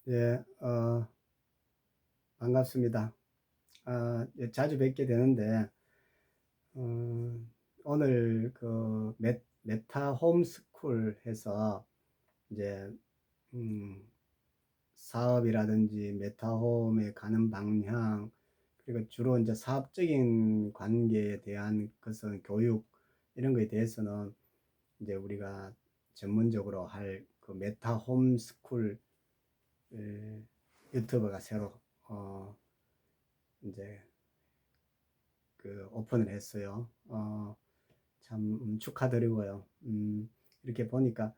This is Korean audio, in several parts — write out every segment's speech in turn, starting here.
예, 반갑습니다. 예, 자주 뵙게 되는데, 어, 오늘 메타 홈스쿨 해서 이제, 음, 사업이라든지 메타홈에 가는 방향, 그리고 주로 이제 사업적인 관계에 대한 것은 교육, 이런 거에 대해서는 이제 우리가 전문적으로 할 그 메타 홈스쿨 유튜버가 새로, 이제 오픈을 했어요. 참 축하드리고요. 이렇게 보니까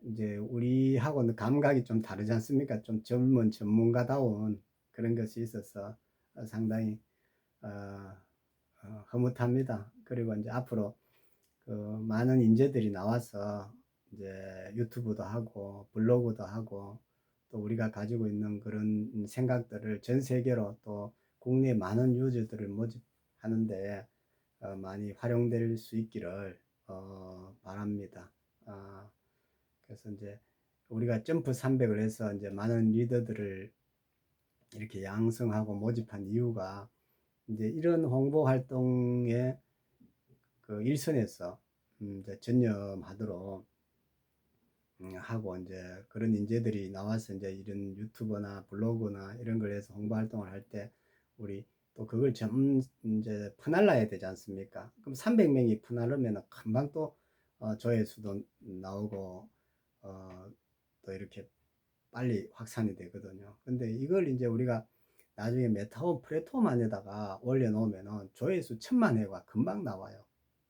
이제 우리하고는 감각이 좀 다르지 않습니까? 좀 젊은 전문가다운 그런 것이 있어서 상당히 어, 흐뭇합니다. 그리고 이제 앞으로 그 많은 인재들이 나와서 이제 유튜브도 하고 블로그도 하고 또 우리가 가지고 있는 그런 생각들을 전 세계로 또 국내 많은 유저들을 모집하는데 많이 활용될 수 있기를 바랍니다. 아, 그래서 이제 우리가 점프 300을 해서 이제 많은 리더들을 이렇게 양성하고 모집한 이유가 이제 이런 홍보 활동에 그 일선에서 이제 전념하도록 하고 이제 그런 인재들이 나와서 이제 이런 유튜버나 블로그나 이런 걸 해서 홍보 활동을 할 때 우리 또 그걸 좀 이제 퍼날라야 되지 않습니까? 그럼 300명이 퍼날르면 금방 또 조회수도 나오고 어, 또 이렇게 빨리 확산이 되거든요. 근데 이걸 이제 우리가 나중에 메타홈 플랫폼 안에다가 올려놓으면은 조회수 1000만 회가 금방 나와요.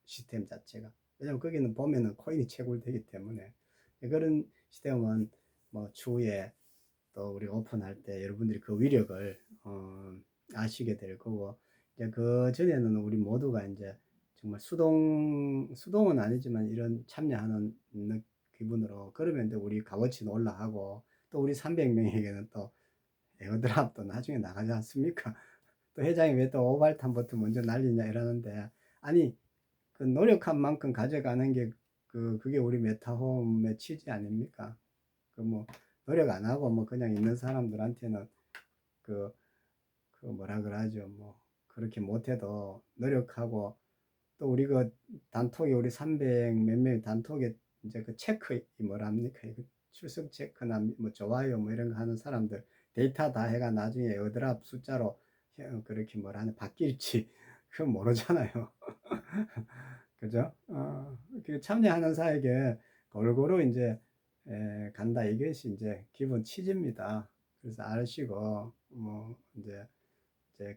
시스템 자체가. 왜냐면 거기는 보면은 코인이 채굴되기 때문에 그런 시스템은 뭐 추후에 또 우리 오픈할 때 여러분들이 그 위력을 아시게 될 거고 이제 그 전에는 우리 모두가 이제 정말 수동은 아니지만 이런 참여하는 기분으로 그러면 이제 우리 값어치는 올라가고 또 우리 300명에게는 또 에어드랍도 나중에 나가지 않습니까? 또 회장이 왜 또 오발탄부터 먼저 날리냐 이러는데 아니 그 노력한 만큼 가져가는 게 그게 우리 메타홈의 취지 아닙니까? 그 뭐 노력 안 하고 뭐 그냥 있는 사람들한테는 그, 그 뭐라 그러죠 뭐 그렇게 못해도 노력하고 또 우리 그 단톡에 우리 300 몇 명의 단톡에 이제 그 체크 뭐랍니까 출석 체크나 뭐 좋아요 뭐 이런 거 하는 사람들 데이터 다 해가 나중에 에어드랍 숫자로 그렇게 뭐라 하는 바뀔지 그건 모르잖아요. 그죠? 그 참여하는 사에게 골고루 이제 간다 이것이 이제 기본 취지입니다. 그래서 아시고 뭐 이제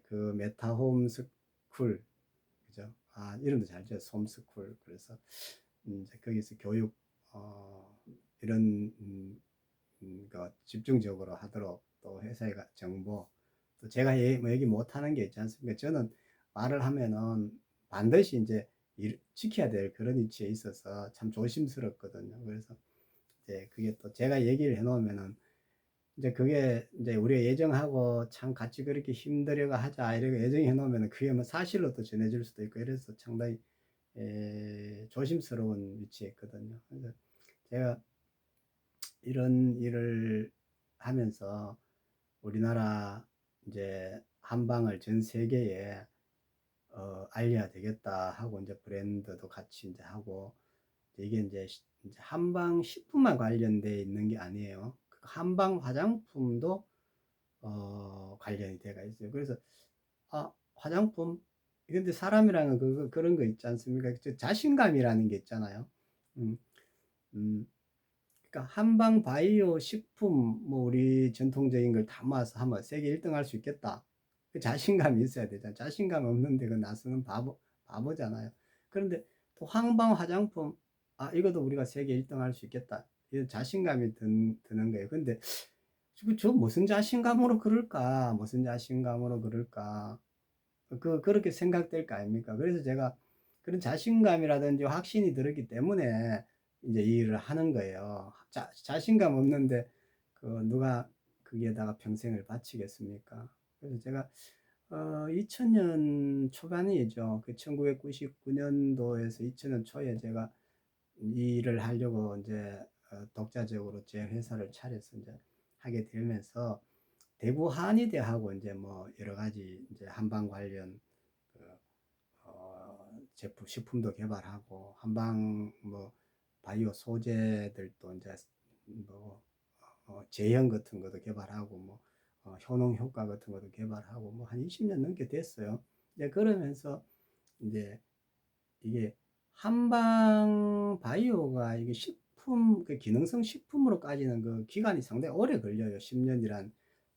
그 메타홈 스쿨 그죠? 이름도 잘 지어 홈스쿨 그래서 이제 거기서 교육 어, 이런 거 집중적으로 하도록 또 회사의 정보 또 제가 뭐 얘기 못하는 게 있지 않습니까? 저는 말을 하면은 반드시 이제 지켜야 될 그런 위치에 있어서 참 조심스럽거든요. 그래서 이제 그게 또 제가 얘기를 해놓으면은 이제 그게 이제 우리가 예정하고 참 같이 그렇게 힘들어가 하자 이렇게 예정해 놓으면 그게 뭐 사실로 또 전해질 수도 있고 이래서 상당히 조심스러운 위치에 있거든요. 그래서 제가 이런 일을 하면서 우리나라 이제 한방을 전 세계에 알려야 되겠다 하고 이제 브랜드도 같이 이제 하고 이게 이제 한방 식품만 관련돼 있는 게 아니에요. 그 한방 화장품도 관련이 돼가 있어요. 그래서 화장품 근데 사람이랑은 그런 거 있지 않습니까? 자신감이라는 게 있잖아요. 음, 음, 그러니까 한방 바이오 식품 뭐 우리 전통적인 걸 담아서 하면 세계 1등 할 수 있겠다. 그 자신감이 있어야 되잖아. 자신감 없는데 그 나서는 바보잖아요. 그런데 또 한방 화장품 이것도 우리가 세계 1등 할 수 있겠다. 이 자신감이 드는 거예요. 근데 저 무슨 자신감으로 그럴까? 무슨 자신감으로 그럴까? 그렇게 생각될 거 아닙니까? 그래서 제가 그런 자신감이라든지 확신이 들었기 때문에 이제 이 일을 하는 거예요. 자신감 없는데 누가 거기에다가 평생을 바치겠습니까? 그래서 제가 2000년 초반이죠. 그 1999년도에서 2000년 초에 제가 이 일을 하려고 이제 독자적으로 제 회사를 차려서 이제 하게 되면서 대구 한의대하고 이제 뭐 여러 가지 이제 한방 관련 그 제품 식품도 개발하고 한방 뭐 바이오 소재들도 이제 뭐 제형 같은 것도 개발하고 뭐 효능 효과 같은 것도 개발하고 뭐 한 20년 넘게 됐어요. 이제 그러면서 이제 이게 한방 바이오가 이게 식품 그 기능성 식품으로 까지는 그 기간이 상당히 오래 걸려요. 10년이란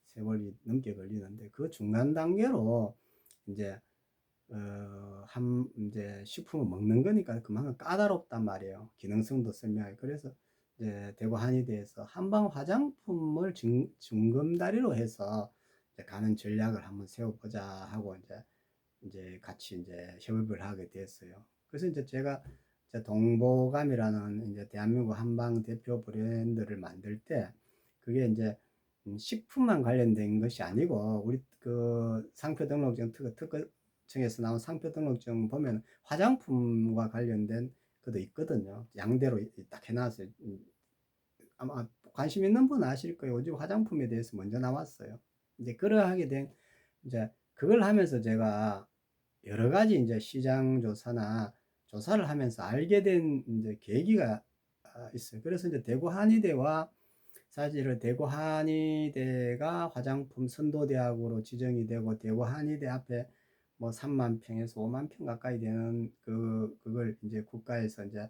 세월이 넘게 걸리는데 그 중간 단계로 이제 이제 식품을 먹는 거니까 그만큼 까다롭단 말이에요. 기능성도 설명하고. 그래서 이제 대구 한의대에서 한방 화장품을 징검다리로 해서 이제 가는 전략을 한번 세워보자 하고 이제 같이 이제 협업을 하게 됐어요. 그래서 이제 제가 이제 동보감이라는 이제 대한민국 한방 대표 브랜드를 만들 때 그게 이제 식품만 관련된 것이 아니고 우리 그 상표 등록증 특허청에서 나온 상표 등록증 보면 화장품과 관련된 것도 있거든요. 양대로 딱 해놨어요. 아마 관심 있는 분 아실 거예요. 요즘 화장품에 대해서 먼저 나왔어요. 이제 그러하게 된 이제 그걸 하면서 제가 여러 가지 이제 시장 조사나 조사를 하면서 알게 된 이제 계기가 있어요. 그래서 이제 대구 한의대와 사실은 대구 한의대가 화장품 선도대학으로 지정이 되고 대구 한의대 앞에 뭐 3만 평에서 5만 평 가까이 되는 그걸 이제 국가에서 이제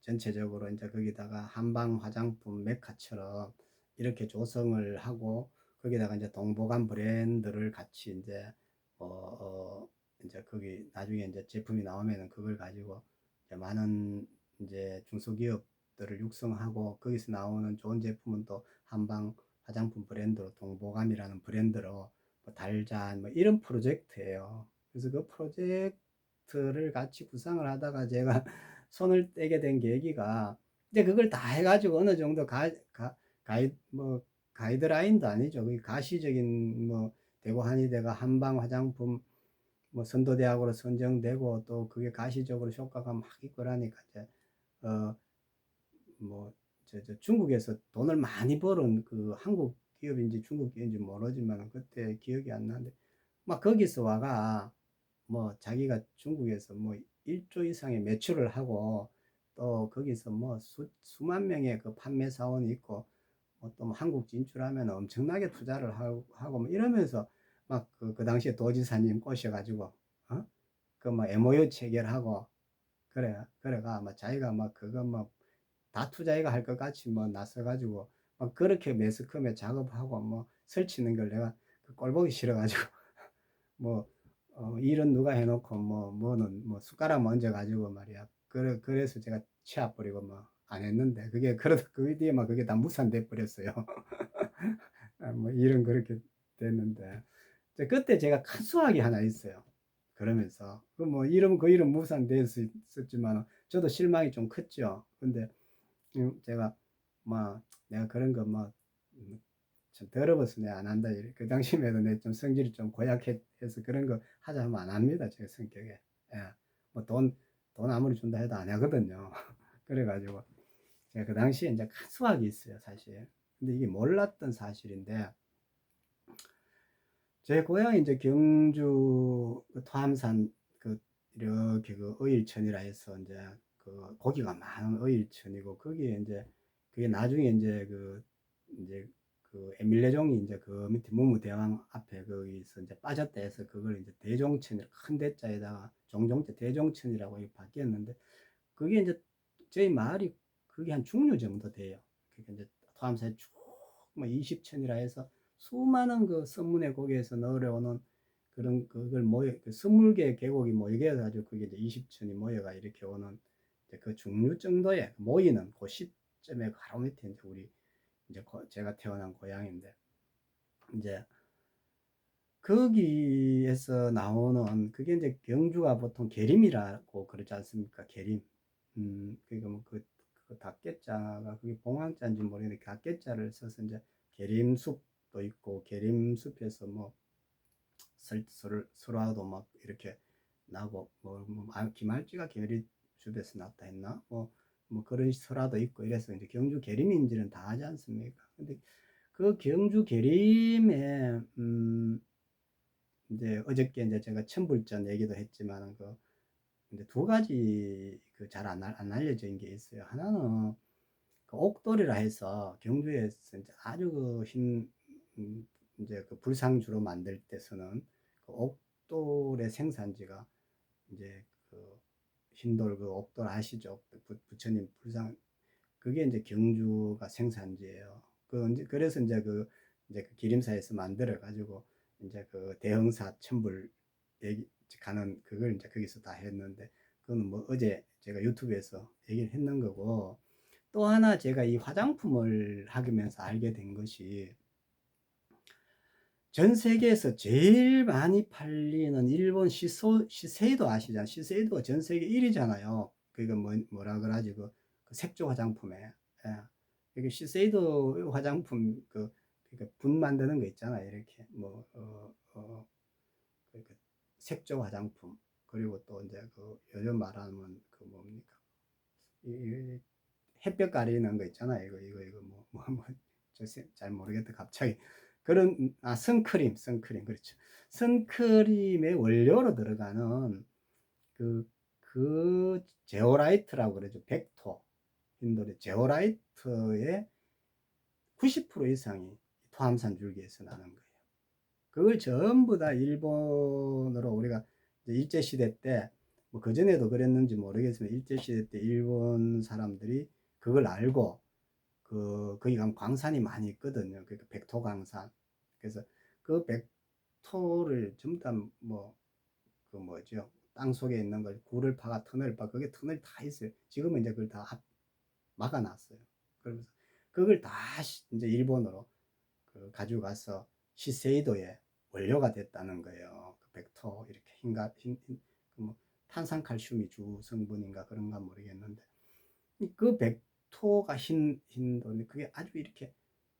전체적으로 이제 거기다가 한방 화장품 메카처럼 이렇게 조성을 하고 거기다가 이제 동보감 브랜드를 같이 이제 어, 어 이제 거기 나중에 이제 제품이 나오면은 그걸 가지고 이제 많은 이제 중소기업들을 육성하고 거기서 나오는 좋은 제품은 또 한방 화장품 브랜드로 동보감이라는 브랜드로 뭐 달잔 뭐 이런 프로젝트예요. 그래서 그 프로젝트를 같이 구상을 하다가 제가 손을 떼게 된 계기가 이제 그걸 다 해가지고 어느 정도 뭐 가이드라인도 아니죠. 그 가시적인 뭐 대구 한의대가 한방 화장품 뭐 선도대학으로 선정되고 또 그게 가시적으로 효과가 막 있고라니까 이제 뭐 중국에서 돈을 많이 벌은 그 한국 기업인지 중국 기업인지 모르지만 그때 기억이 안 나는데 막 거기서 와가 뭐 자기가 중국에서 뭐 1조 이상의 매출을 하고 또 거기서 뭐 수만 명의 그 판매 사원이 있고 뭐또 한국 진출하면 엄청나게 투자를 하고 뭐 이러면서 막 그 당시에 도지사님 꼬셔가지고 그 뭐 MOU 체결하고 그래가 막 자기가 막 그거 뭐 다 투자해가 할 것 같이 뭐 나서가지고 막 그렇게 매스컴에 작업하고 뭐 설치는 걸 내가 그 꼴보기 싫어가지고 뭐 일은 누가 해놓고 뭐는 뭐 숟가락 얹어 가지고 말이야. 그래서 제가 치아 뿌리고 뭐 안 했는데 그게 그러다 그 뒤에만 그게 다 무산돼 버렸어요. 뭐 일은 그렇게 됐는데 그때 제가 큰 수학이 하나 있어요. 그러면서 그 뭐 이름 그 이름 무산됐었지만 저도 실망이 좀 컸죠. 근데 제가 뭐 내가 그런 거뭐 참 더러워서 내가 안 한다. 그 당시에도 내 좀 성질이 좀 고약해서 그런 거 하자 하면 안 합니다. 제 성격에. 예. 뭐 돈 아무리 준다 해도 안 하거든요. 그래가지고 제가 그 당시에 이제 큰 수학이 있어요, 사실. 근데 이게 몰랐던 사실인데 제 고향이 이제 경주 그 토암산 그 이렇게 그 어일천이라 해서 이제 그 고기가 많은 어일천이고 거기에 이제 그게 나중에 이제 그 에밀레종이 이제 그 밑에 무무대왕 앞에 거기서 이제 빠졌다 해서 그걸 이제 대종천이 큰 대자에다가 종종자 대종천이라고 바뀌었는데 그게 이제 저희 마을이 그게 한 중류 정도 돼요. 그게 이제 토암산에 쭉뭐 20층이라 해서 수많은 그 선문의 고개에서 내려오는 그런 그걸 모여 그 20개 계곡이 모이게 해가지고 그게 이제 20층이 모여가 이렇게 오는 이제 그 중류 정도에 모이는 그 시점에 바로 밑에 이제 우리 이제 제가 태어난 고향인데 이제 거기에서 나오는 그게 이제 경주가 보통 계림이라고 그러지 않습니까? 계림. 그러니까 뭐그 닭개자가 그게 봉황자인지 모르겠는데 닭개자를 써서 이제 계림숲도 있고 계림숲에서 뭐 설화도 막 이렇게 나고 김할지가 계림숲에서 났다 했나? 뭐 그런 설화도 있고 이래서 이제 경주 계림인지는 다 하지 않습니까? 근데 그 경주 계림에 이제 어저께 이제 제가 천불전 얘기도 했지만 그 이제 두 가지 그 잘 안 알려진 게 있어요. 하나는 그 옥돌이라 해서 경주에서 이제 아주 그 이제 그 불상주로 만들 때 쓰는 그 옥돌의 생산지가 이제 그 흰돌 그 옥돌 아시죠? 부처님 불상 그게 이제 경주가 생산지예요. 그래서 이제 그 기림사에서 만들어 가지고 이제 그 대흥사 천불 얘기 가는 그걸 이제 거기서 다 했는데 그거는 뭐 어제 제가 유튜브에서 얘기를 했는 거고 또 하나 제가 이 화장품을 하면서 알게 된 것이 전 세계에서 제일 많이 팔리는 일본 시세이도 아시잖아요. 시세이도가 전 세계 1위잖아요. 그거 뭐라 그러지? 그 색조 화장품에. 예. 이게 시세이도 화장품 그러니까 분 만드는 거 있잖아요. 이렇게 그 색조 화장품 그리고 또 이제 그 요즘 말하면 그 뭡니까? 이 햇볕 가리는 거 있잖아요. 이거 잘 모르겠다. 갑자기. 선크림. 그렇죠. 선크림의 원료로 들어가는 제오라이트라고 그러죠. 백토. 인도의 제오라이트의 90% 이상이 토암산 줄기에서 나는 거예요. 그걸 전부 다 일본으로 우리가 일제시대 때, 뭐 그전에도 그랬는지 모르겠지만, 일제시대 때 일본 사람들이 그걸 알고, 거기 가면 광산이 많이 있거든요. 그러니까 백토광산. 그래서 그 백토를 전부 다 그 뭐죠. 땅 속에 있는 걸 굴을 파가 터널을 파, 그게 터널이 다 있어요. 지금은 이제 그걸 다 막아놨어요. 그러면서 그걸 다 이제 일본으로 가지고 가서 시세이도의 원료가 됐다는 거예요. 그 벡터 이렇게 뭐 탄산칼슘이 주 성분인가 그런가 모르겠는데 그 벡토가 흰돌 그게 아주 이렇게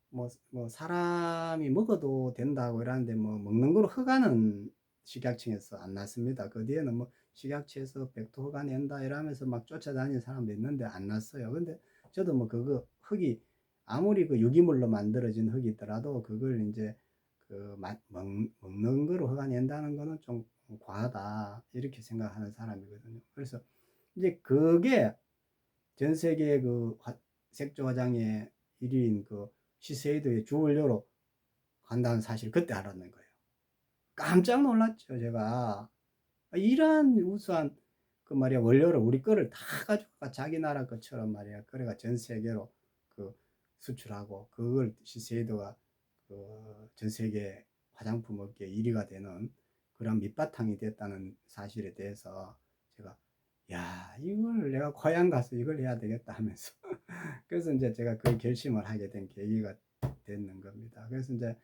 뭐 사람이 먹어도 된다고 이러는데 뭐 먹는 거로 허가는 식약청에서 안 났습니다. 그 뒤에는 뭐 식약처에서 벡토 허가 낸다 이러면서 막 쫓아다니는 사람도 있는데 안 났어요. 근데 저도 뭐 그거 흙이 아무리 그 유기물로 만들어진 흙이더라도 그걸 이제 먹는 거로 허가 낸다는 거는 좀 과하다 이렇게 생각하는 사람이거든요. 그래서 이제 그게 전 세계 색조 화장의 1위인 그 시세이드의 주원료로 간다는 사실 그때 알았는 거예요. 깜짝 놀랐죠, 제가. 이러한 우수한 그 말이야 원료를 우리 거를 다 가져가 자기 나라 것처럼 말이야. 그래가 전 세계로 그 수출하고 그걸 시세이드가 전 세계 화장품 업계 1위가 되는 그런 밑바탕이 됐다는 사실에 대해서 제가 야 이걸 내가 고향 가서 이걸 해야 되겠다 하면서 그래서 이제 제가 그 결심을 하게 된 계기가 됐는 겁니다. 그래서 이제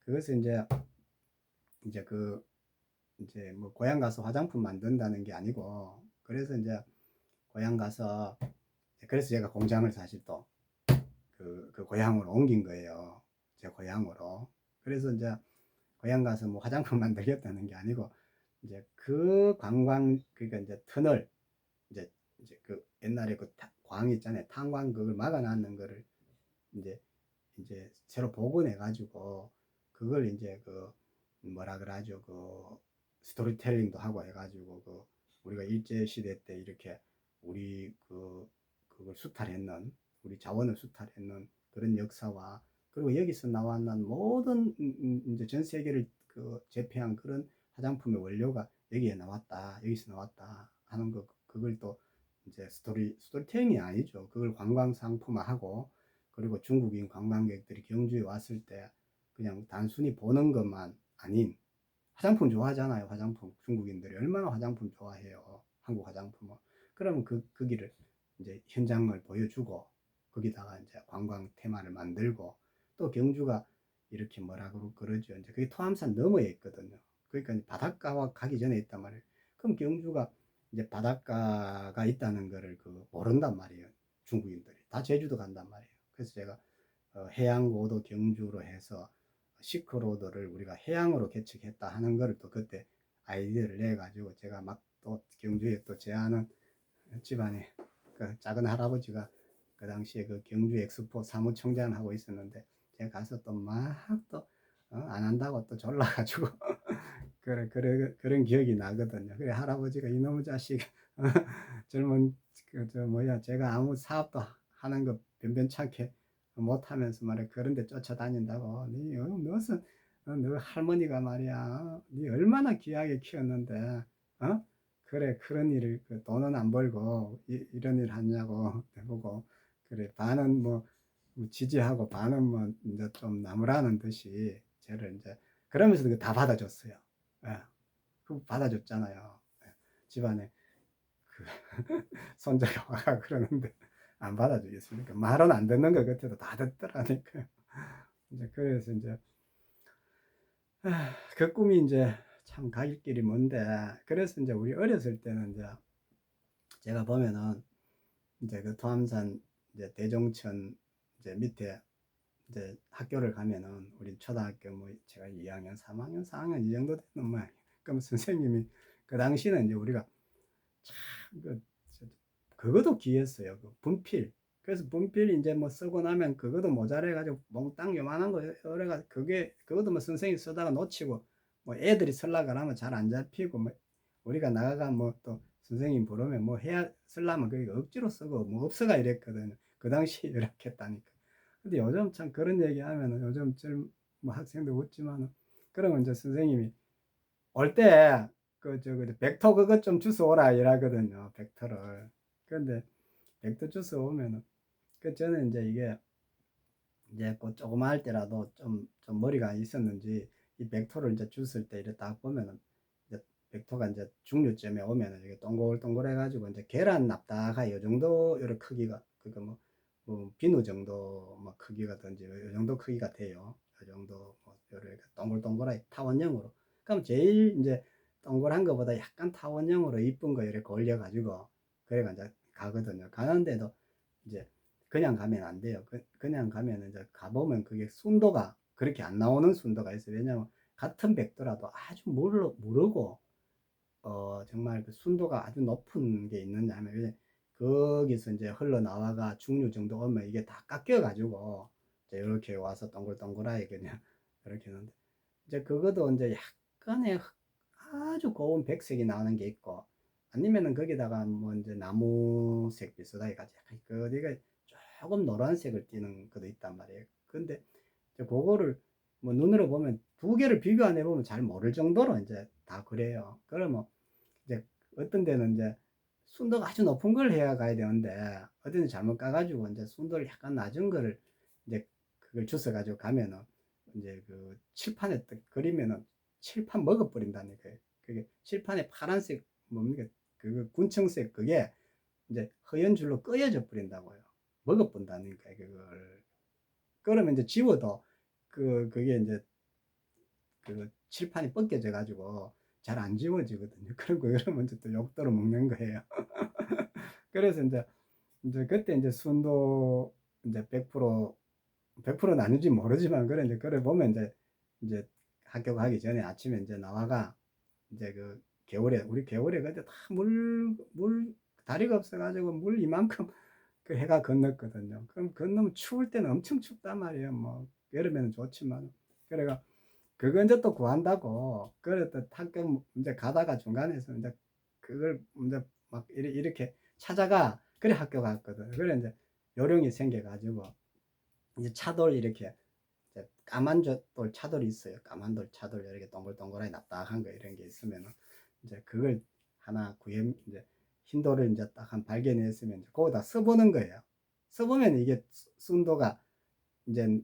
그것을 이제 이제 뭐 고향 가서 화장품 만든다는 게 아니고 그래서 이제 고향 가서 그래서 제가 공장을 사실 또 그 고향으로 옮긴 거예요. 제 고향으로. 그래서 이제 고향 가서 뭐 화장품 만들겠다는 게 아니고 이제 그 그러니까 이제 터널 이제 그 옛날에 광 있잖아요. 탄광 그걸 막아놨는 거를 이제 새로 복원해 가지고 그걸 이제 뭐라 그러죠 스토리텔링도 하고 해가지고 우리가 일제 시대 때 이렇게 우리 그걸 수탈했는 우리 자원을 수탈했는 그런 역사와 그리고 여기서 나왔는 모든 이제 전 세계를 제패한 그런 화장품의 원료가 여기에 나왔다 여기서 나왔다 하는 그걸 또 이제 스토리텔링이 아니죠. 그걸 관광 상품화하고 그리고 중국인 관광객들이 경주에 왔을 때 그냥 단순히 보는 것만 아닌 화장품 좋아하잖아요. 화장품 중국인들이 얼마나 화장품 좋아해요. 한국 화장품을. 그러면 거기를 이제 현장을 보여주고 거기다가 이제 관광 테마를 만들고 또 경주가 이렇게 뭐라고 그러죠. 이제 그게 토암산 너머에 있거든요. 그러니까 바닷가와 가기 전에 있단 말이에요. 그럼 경주가 이제 바닷가가 있다는 거를 모른단 말이에요. 중국인들이 다 제주도 간단 말이에요. 그래서 제가 해양고도 경주로 해서 시크로드를 우리가 해양으로 개척했다 하는 거를 또 그때 아이디어를 내 가지고 제가 막 또 경주에 또 제 아는 집안에 그 작은 할아버지가 그 당시에 그 경주 엑스포 사무총장을 하고 있었는데 제가 가서 또 막 또 안 한다고 또 졸라 가지고 그런 기억이 나거든요. 그래 할아버지가 "이놈의 자식 젊은 뭐야 제가 아무 사업도 하는 거 변변찮게 못하면서 말이야 그런 데 쫓아다닌다고. 니 무슨 너 할머니가 말이야 니 얼마나 귀하게 키웠는데 어? 그래 그런 일을 돈은 안 벌고 이런 일 하냐고." 해보고 그래 반은 뭐 지지하고 반은 뭐 이제 좀 나무라는 듯이 쟤를 이제 그러면서도 다 받아줬어요. 예. 그 받아줬잖아요. 예. 집안에 그 손자가 와가 그러는데 안 받아주겠습니까? 말은 안 듣는 것 같아도 다 듣더라니까요. 이제 그래서 이제 그 꿈이 이제 참 갈 길이 먼데 그래서 이제 우리 어렸을 때는 이제 제가 보면은 이제 그 토암산 이제 대종천 이제 밑에 이제 학교를 가면은 우리 초등학교 뭐 제가 2학년, 3학년, 4학년 이 정도 되는 모양이에요. 그럼 선생님이 그 당시는 이제 우리가 참 그것도 귀했어요. 그 분필. 그래서 분필 이제 뭐 쓰고 나면 그것도 모자라가지고 몽땅 요만한 거 여러가 그것도 뭐 선생님 쓰다가 놓치고 뭐 애들이 쓰려고 하면 잘 안 잡히고 뭐 우리가 나가가 뭐 또 선생님 부르면 뭐 해야 쓰려면 그게 억지로 쓰고 뭐 없어가 이랬거든요. 그 당시 이렇게 했다니까. 근데 요즘 참 그런 얘기 하면은 요즘 뭐 학생들 웃지만은 그러면 이제 선생님이 올 때 그 벡터 그것 좀 주워 오라 이러거든요. 벡터를. 그런데 벡터 주워 오면은 저는 이제 이게 이제 그 조그마할 때라도 좀 머리가 있었는지 이 벡터를 이제 주웠을 때 이렇게 딱 보면은 이제 벡터가 이제 중류점에 오면은 이게 동글동글해 가지고 이제 계란 납다가 요 정도 요런 크기가 그니까 뭐 비누 정도 뭐 크기가든지 요 정도 크기가 돼요. 요 정도 뭐 요렇게 동글동글하게 타원형으로. 그럼 제일 이제 동글한 거보다 약간 타원형으로 이쁜 거 이렇게 올려 가지고 그래가 이제 가거든요. 가는데도 이제 그냥 가면 안 돼요. 그냥 가면 이제 가보면 그게 순도가 그렇게 안 나오는 순도가 있어요. 왜냐하면 같은 백도라도 아주 무르고 정말 그 순도가 아주 높은 게 있느냐 하면 거기서 이제 흘러나와가 중류 정도 오면 이게 다 깎여가지고 이렇게 와서 동글동글하게 그냥 이렇게 하는데 이제 그것도 이제 약간의 아주 고운 백색이 나오는 게 있고 아니면은 거기다가 뭐 이제 나무색 비슷하게 가지고 약간 그 어디가 조금 노란색을 띠는 것도 있단 말이에요. 근데 이제 그거를 뭐 눈으로 보면 두 개를 비교 안 해보면 잘 모를 정도로 이제 다 그래요. 그러면 이제 어떤 데는 이제 순도가 아주 높은 걸 해야 가야 되는데 어떤 데 잘못 가가지고 이제 순도를 약간 낮은 거를 이제 그걸 주워 가지고 가면은 이제 그 칠판에 딱 그리면은 칠판 먹어버린다는 거예요. 그게 칠판에 파란색 뭡니까 그 군청색 그게 이제 허연 줄로 끄여져 버린다고요. 먹어본다는 거예요 그걸. 그러면 이제 지워도 그게 이제 그 칠판이 벗겨져 가지고 잘 안 지워지거든요. 그런 거 이러면 이제 또 욕도로 먹는 거예요. 그래서 이제 그때 이제 순도 이제 100%, 100%는 아닌지 모르지만 그래 이제 그래 보면 이제 학교 가기 전에 아침에 이제 나와가 이제 그 겨울에 우리 겨울에 그때 다 물 다리가 없어가지고 물 이만큼 그 해가 건넜거든요. 그럼 건너면 추울 때는 엄청 춥단 말이에요. 뭐 여름에는 좋지만 그래가 그거 이제 또 구한다고 그래 또 학교 이제 가다가 중간에서 이제 그걸 이제 막 이렇게 찾아가 그래 학교 갔거든. 그래 이제 요령이 생겨가지고 이제 차돌 이렇게 이제 까만 돌 차돌이 있어요. 까만 돌 차돌 이렇게 동글동글하게 납작한 거 이런 게 있으면은 이제 그걸 하나 구해 이제 흰 돌을 이제 딱 한 발견했으면 이제 거기다 써보는 거예요. 써보면 이게 순도가 이제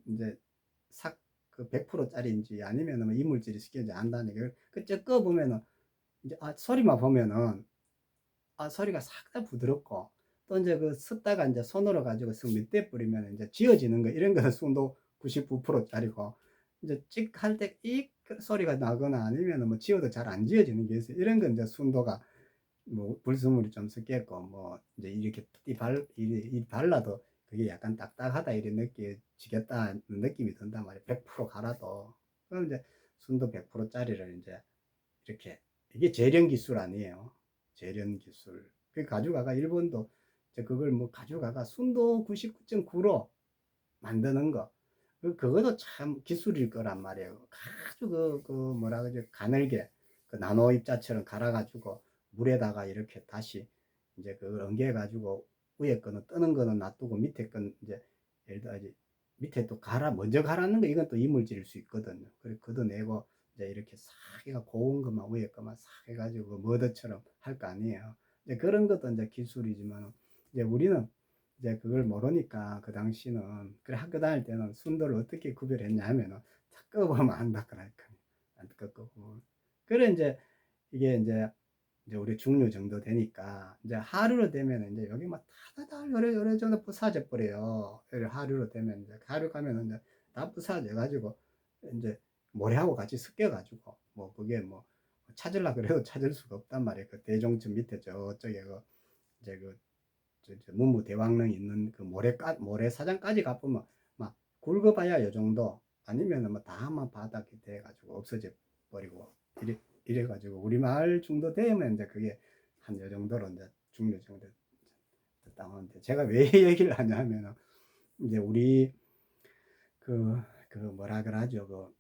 삭 그 100%짜리인지 아니면은 뭐 이물질이 시켜지 안다는 걸 그저 꺼 보면은 이제 소리만 보면은 소리가 싹 다 부드럽고 또 이제 그 섞다가 이제 손으로 가지고 쓱 밑에 뿌리면 이제 지어지는 거 이런 거는 순도 99%짜리고 이제 찍 할 때 이 소리가 나거나 아니면은 뭐 지어도 잘 안 지어지는 게 있어요. 이런 건 이제 순도가 뭐 불순물이 좀 섞였고 뭐 이제 이렇게 이 발라도 그게 약간 딱딱하다 이런 느껴지겠다는 느낌이 든단 말이에요. 100% 갈아도. 그럼 이제 순도 100%짜리를 이제 이렇게 이게 재련 기술 아니에요. 재련 기술. 그 가져가가 일본도 이제 그걸 뭐 가져가가 순도 99.9로 만드는 거. 그것도 참 기술일 거란 말이에요. 아주 뭐라 그러지, 가늘게 그 나노 입자처럼 갈아가지고 물에다가 이렇게 다시 이제 그걸 엉겨가지고 위에 거는 뜨는 거는 놔두고 밑에 건 이제 예를 들어 이제 밑에 또 먼저 갈아는 거 이건 또 이물질일 수 있거든요. 그래 걷어내고 이제 이렇게 싹 해가 고운 것만 위에 것만 싹 해가지고 머드처럼 할 거 아니에요. 이제 그런 것도 이제 기술이지만 이제 우리는 이제 그걸 모르니까 그 당시는 그래 학교 다닐 때는 순도를 어떻게 구별했냐 하면은 탁 끄보면 안다 그러니까 안 끄고 그래 이게 이제 우리 중류 정도 되니까 이제 하류로 되면 이제 여기 막 다다다 요래 정도 부사져 버려요. 하류로 되면 이제 하류 가면 이제 다 부사져 가지고 이제 모래하고 같이 섞여 가지고 뭐 그게 뭐 찾으려 그래도 찾을 수가 없단 말이에요. 그 대종천 밑에 저쪽에 그 이제 저 문무대왕릉 있는 그 모래사장까지 가보면 막 굵어봐야 요 정도 아니면은 뭐 다만 바닥이 돼가지고 없어져 버리고 이래가지고 우리 마을 정도 되면 이제 그게 한 요 정도로 이제 중요 정도 됐다는데 제가 왜 얘기를 하냐면은 이제 우리 그 뭐라 그러죠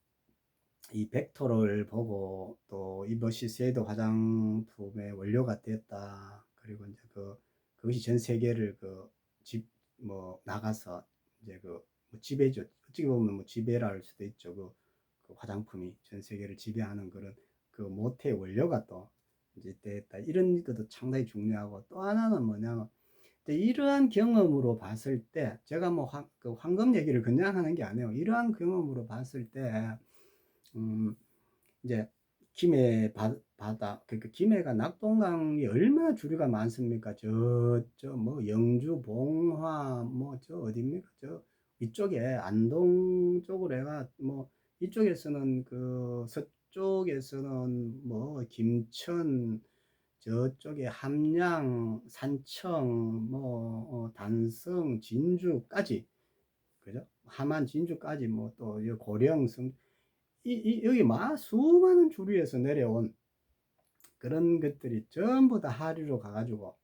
이 벡터를 보고 또 이것이 섀도우 화장품의 원료가 됐다. 그리고 이제 그것이 전 세계를 집 뭐 나가서 이제 뭐 지배죠. 어떻게 보면 뭐 지배라 할 수도 있죠. 그 화장품이 전 세계를 지배하는 그런 그 모태의 원료가 또 이제 됐다. 이런 것도 상당히 중요하고 또 하나는 뭐냐면 이러한 경험으로 봤을 때 제가 뭐 그 황금 얘기를 그냥 하는 게 아니에요. 이러한 경험으로 봤을 때 음, 이제 바다, 그러니까 김해가 낙동강이 얼마나 주류가 많습니까? 뭐 영주, 봉화, 뭐 저 어디입니까? 저 이쪽에 안동 쪽으로 해가 뭐 이쪽에서는 서쪽에서는 뭐 김천, 저쪽에 함양, 산청, 뭐 단성, 진주까지 그죠? 함안, 진주까지 뭐 또 고령, 여기 수많은 주류에서 내려온 그런 것들이 전부 다 하류로 가가지고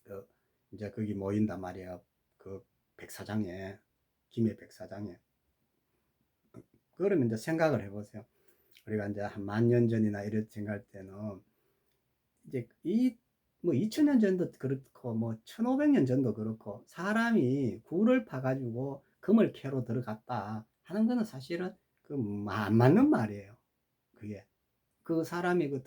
그 이제 거기 모인단 말이야. 그 백사장에 김해 백사장에. 그러면 이제 생각을 해보세요. 우리가 이제 한 10,000년 전이나 이렇게 생각할 때는 이제 뭐 2000년 전도 그렇고 뭐 1500년 전도 그렇고 사람이 굴을 파가지고 금을 캐러 들어갔다 하는 거는 사실은 안 맞는 말이에요. 그게 그 사람이 그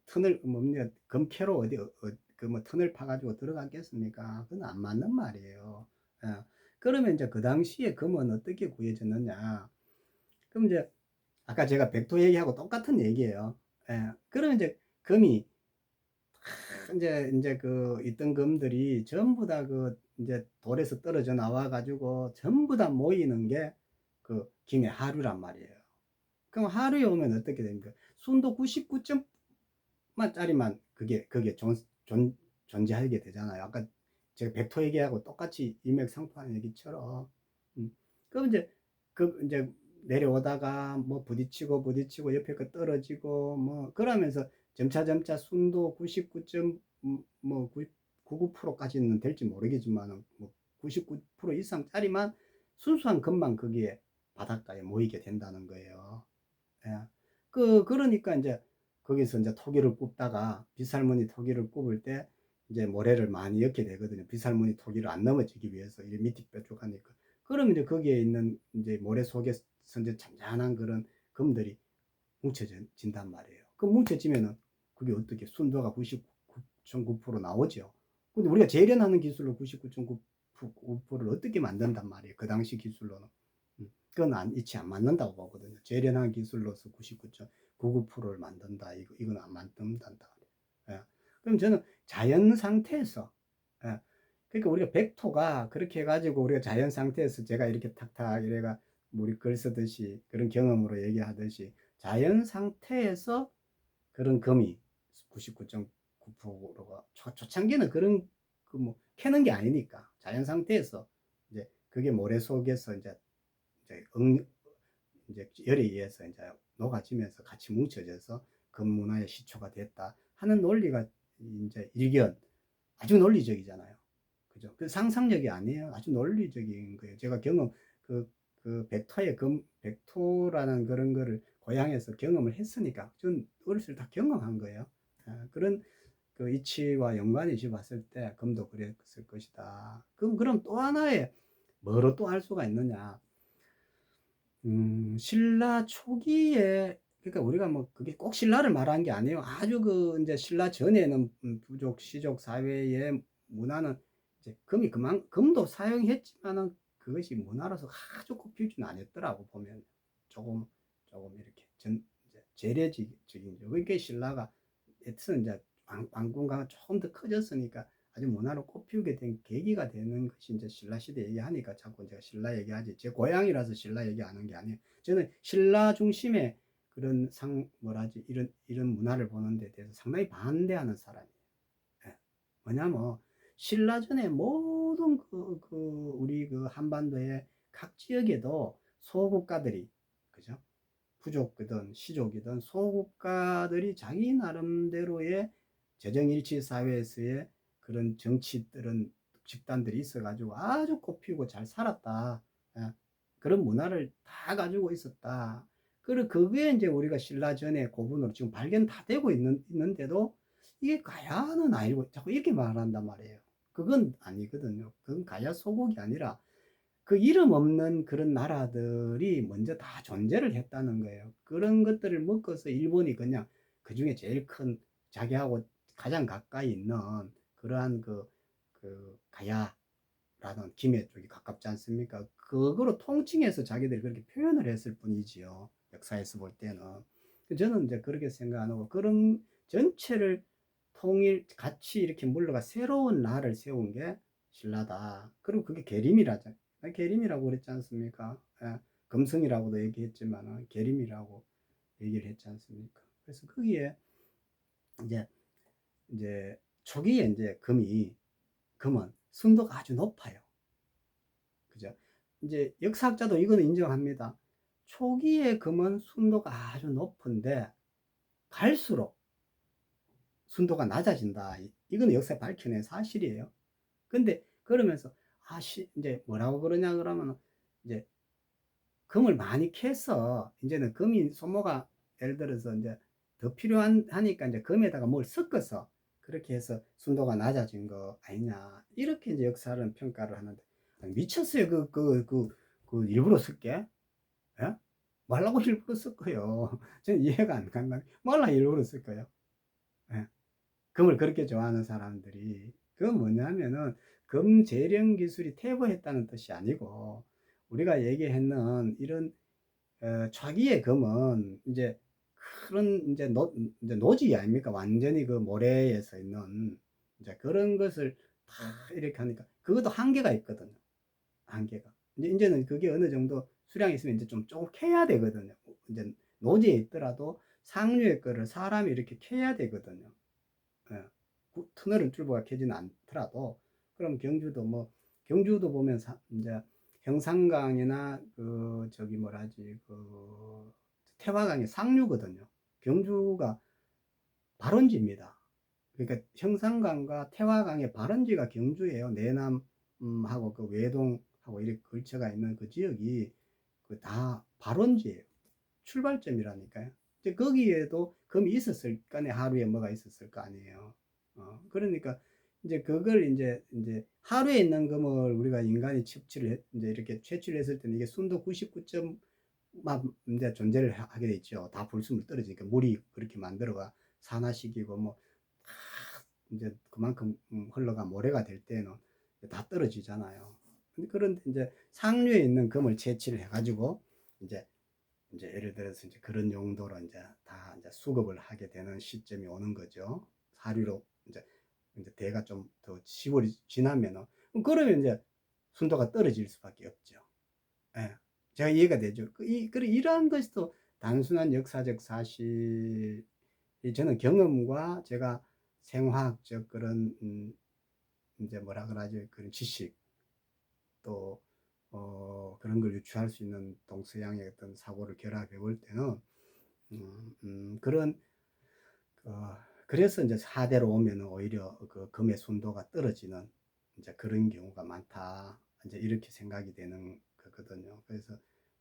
턴을 뭡니까 금캐로 그 뭐 턴을 파가지고 들어갔겠습니까? 그건 안 맞는 말이에요. 예. 그러면 이제 그 당시에 금은 어떻게 구해졌느냐? 그럼 이제 아까 제가 백도 얘기하고 똑같은 얘기예요. 예. 그러면 이제 금이 이제 있던 금들이 전부 다 이제 돌에서 떨어져 나와 가지고 전부 다 모이는 게 그 김의 하루란 말이에요. 그럼 하루에 오면 어떻게 됩니까? 순도 99.짜리만 그게 존재하게 되잖아요. 아까 제가 벡터 얘기하고 똑같이 일맥상통하는 얘기처럼. 그럼 이제 내려오다가 뭐 부딪히고 옆에 거 떨어지고 뭐 그러면서 점차 순도 99.99%까지는 될지 모르겠지만 뭐 99% 이상짜리만 순수한 금만 거기에 바닷가에 모이게 된다는 거예요. 예. 그러니까 이제 거기서 이제 토기를 굽다가 비살무늬 토기를 굽을 때 이제 모래를 많이 엮게 되거든요. 비살무늬 토기를 안 넘어지기 위해서 이게 밑이 뾰족하니까. 그러면 이제 거기에 있는 이제 모래 속에서 이제 잔잔한 그런 금들이 뭉쳐진단 말이에요. 그 뭉쳐지면은 그게 어떻게 순도가 99.9% 나오죠. 근데 우리가 재련하는 기술로 99.9%를 어떻게 만든단 말이에요. 그 당시 기술로는. 그건 이치 안 맞는다고 보거든요. 재련한 기술로서 99.99%를 만든다. 이건 안 만든다. 예. 그럼 저는 자연 상태에서, 예. 그러니까 우리가 백토가 그렇게 해가지고 우리가 자연 상태에서 제가 이렇게 탁탁 이래가 우리 글 쓰듯이 그런 경험으로 얘기하듯이 자연 상태에서 그런 금이 99.9%가 초창기는 그런 뭐 캐는 게 아니니까 자연 상태에서 이제 그게 모래 속에서 이제 이제 열에 의해서 이제 녹아지면서 같이 뭉쳐져서 금문화의 시초가 됐다 하는 논리가 이제 아주 논리적이잖아요. 그죠? 그 상상력이 아니에요. 아주 논리적인 거예요. 제가 경험, 그, 그 벡터라는 그런 거를 고향에서 경험을 했으니까, 전 어렸을 때 다 경험한 거예요. 그런 그 이치와 연관이 지 봤을 때 금도 그랬을 것이다. 그럼 또 하나의 뭐로 또 알 수가 있느냐? 신라 초기에, 그러니까 우리가 뭐 그게 꼭 신라를 말하는 게 아니에요. 아주 그 이제 신라 전에는 부족 시족 사회의 문화는 이제 금도 사용했지만은 그것이 문화로서 아주 꼽히지는 않았더라고 보면. 조금 이렇게 이제 재래적인, 그러니까 신라가 하여튼 이제 왕궁가가 조금 더 커졌으니까 아주 문화로 꼽히게 된 계기가 되는 것이 이제 신라 시대 얘기하니까 자꾸 제가 신라 얘기하지. 제 고향이라서 신라 얘기하는 게 아니에요. 저는 신라 중심의 그런 뭐라지, 이런 문화를 보는 데 대해서 상당히 반대하는 사람이에요. 예. 뭐냐면 신라전에 모든 우리 그 한반도의 각 지역에도 소국가들이, 그죠? 부족이든 시족이든 소국가들이 자기 나름대로의 재정일치 사회에서의 그런 정치들은 집단들이 있어가지고 아주 꽃피고 잘 살았다. 예. 그런 문화를 다 가지고 있었다. 그리고 그게 이제 우리가 신라 전에 고분으로 지금 발견 다 되고 있는데도 이게 가야는 아니고 자꾸 이렇게 말한단 말이에요. 그건 아니거든요. 그건 가야 소국이 아니라 그 이름 없는 그런 나라들이 먼저 다 존재를 했다는 거예요. 그런 것들을 먹어서 일본이 그냥 그 중에 제일 큰, 자기하고 가장 가까이 있는 그러한 가야라는 김해 쪽이 가깝지 않습니까? 그거로 통칭해서 자기들이 그렇게 표현을 했을 뿐이지요. 역사에서 볼 때는. 저는 이제 그렇게 생각하고, 그런 전체를 같이 이렇게 물러가 새로운 나라를 세운 게 신라다. 그리고 그게 계림이라죠. 계림이라고 그랬지 않습니까? 예, 금성이라고도 얘기했지만 계림이라고 얘기를 했지 않습니까? 그래서 거기에 이제 초기에 이제 금은 순도가 아주 높아요. 그죠? 이제 역사학자도 이거는 인정합니다. 초기에 금은 순도가 아주 높은데 갈수록 순도가 낮아진다. 이거는 역사에 밝혀낸 사실이에요. 근데 그러면서 이제 뭐라고 그러냐 그러면, 이제 금을 많이 캐서 이제는 금이 소모가 예를 들어서 이제 더 필요하니까 이제 금에다가 뭘 섞어서 그렇게 해서 순도가 낮아진 거 아니냐, 이렇게 이제 역사를 평가를 하는데, 미쳤어요. 그 일부러 쓸게. 예? 말라고 일부러 쓸 거예요. 저는 이해가 안 간다. 말라 일부러 쓸 거예요. 예? 금을 그렇게 좋아하는 사람들이, 그건 뭐냐면은 금 재련 기술이 퇴보했다는 뜻이 아니고, 우리가 얘기했는 이런 초기의 금은 이제 그런 이제 노지 아닙니까? 완전히 그 모래에서 있는 이제 그런 것을 다 이렇게 하니까 그것도 한계가 있거든요. 한계가. 이제는 그게 어느 정도 수량이 있으면 이제 좀 조금 캐야 되거든요. 이제 노지에 있더라도 상류의 거를 사람이 이렇게 캐야 되거든요. 예. 터널은 뚫보가 캐지는 않더라도, 그럼 경주도 보면 이제 형산강이나 저기 뭐라지, 태화강이 상류거든요. 경주가 발원지입니다. 그러니까 형산강과 태화강의 발원지가 경주예요. 내남하고 그 외동하고 이렇게 걸쳐가 있는 그 지역이 그 다 발원지예요. 출발점이라니까요. 이제 거기에도 금이 있었을 거 아니에요. 하루에 뭐가 있었을 거 아니에요. 그러니까 이제 그걸 이제 하루에 있는 금을 우리가 인간이 이제 이렇게 채취를 했을 때는 이게 순도 99만 이제 존재를 하게 돼 있죠. 다 불순물 떨어지니까 물이 그렇게 만들어가 산화시키고 뭐 이제 그만큼 흘러가 모래가 될 때는 다 떨어지잖아요. 그런데 이제 상류에 있는 금을 채취를 해가지고 이제 예를 들어서 이제 그런 용도로 이제 수급을 하게 되는 시점이 오는 거죠. 사료로 이제 대가 좀 더 시골이 지나면은, 그러면 이제 순도가 떨어질 수밖에 없죠. 예. 제가 이해가 되죠. 이러한 것이 또 단순한 역사적 사실, 저는 경험과 제가 생화학적 그런 이제 뭐라 그러죠, 그런 지식, 또 그런 걸 유추할 수 있는 동서양의 어떤 사고를 결합해 볼 때는 그런 그래서 이제 4대로 오면은 오히려 그 금의 순도가 떨어지는 이제 그런 경우가 많다. 이제 이렇게 생각이 되는 거거든요. 그래서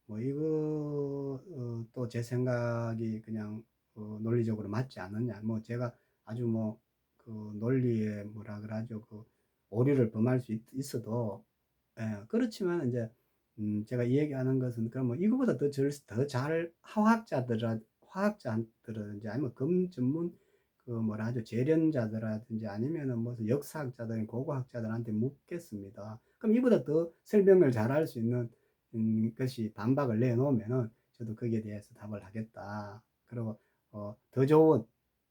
뭐 이거 또 제 생각이 그냥 논리적으로 맞지 않느냐. 뭐 제가 아주 뭐 그 논리에 뭐라 그러죠. 그 오류를 범할 수 있어도 예, 그렇지만 이제 제가 이 얘기하는 것은 그러면 이거보다 더잘 화학자들이라든지 아니면 금 전문 그 뭐라 하죠 재련자들이라든지 아니면은 무슨 역사학자들 고고학자들한테 묻겠습니다. 그럼 이보다 더 설명을 잘할 수 있는 것이 반박을 내놓으면은 저도 거기에 대해서 답을 하겠다. 그리고 더 좋은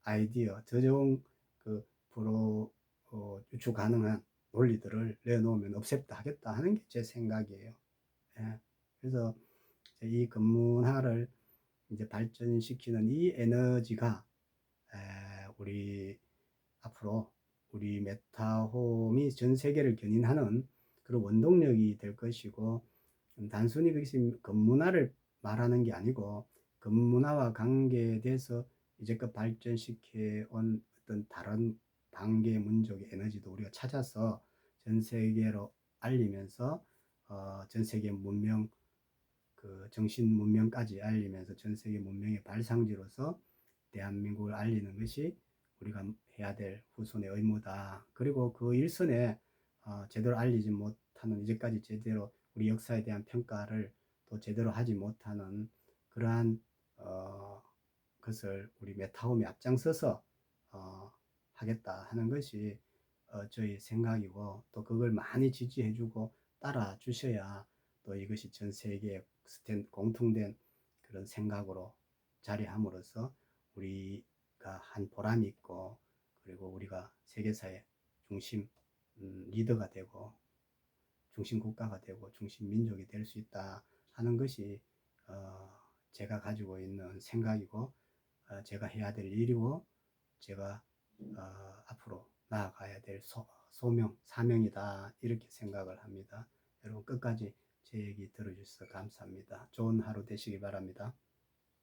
아이디어, 더 좋은 그 프로 유추 가능한 논리들을 내놓으면 없앱다 하겠다 하는 게 제 생각이에요. 예. 그래서 이 근문화를 이제 발전시키는 이 에너지가 우리 앞으로 우리 메타홈이 전 세계를 견인하는 그런 원동력이 될 것이고 단순히 그것이 근문화를 말하는 게 아니고 근문화와 관계돼서 이제껏 발전시켜 온 어떤 다른 단계 문족의 에너지도 우리가 찾아서 전 세계로 알리면서 전 세계 문명 그 정신 문명까지 알리면서 전 세계 문명의 발상지로서 대한민국을 알리는 것이 우리가 해야 될 후손의 의무다. 그리고 그 일선에 제대로 알리지 못하는 이제까지 제대로 우리 역사에 대한 평가를 또 제대로 하지 못하는 그러한 것을 우리 메타홈이 앞장서서 하겠다 하는 것이 저희 생각이고 또 그걸 많이 지지해주고 따라 주셔야 또 이것이 전 세계에 공통된 그런 생각으로 자리함으로써 우리가 한 보람이 있고 그리고 우리가 세계사의 중심 리더가 되고 중심 국가가 되고 중심 민족이 될 수 있다 하는 것이 제가 가지고 있는 생각이고 제가 해야 될 일이고 제가 앞으로 나아가야 될 소명, 사명이다 이렇게 생각을 합니다. 여러분 끝까지 제 얘기 들어주셔서 감사합니다. 좋은 하루 되시기 바랍니다.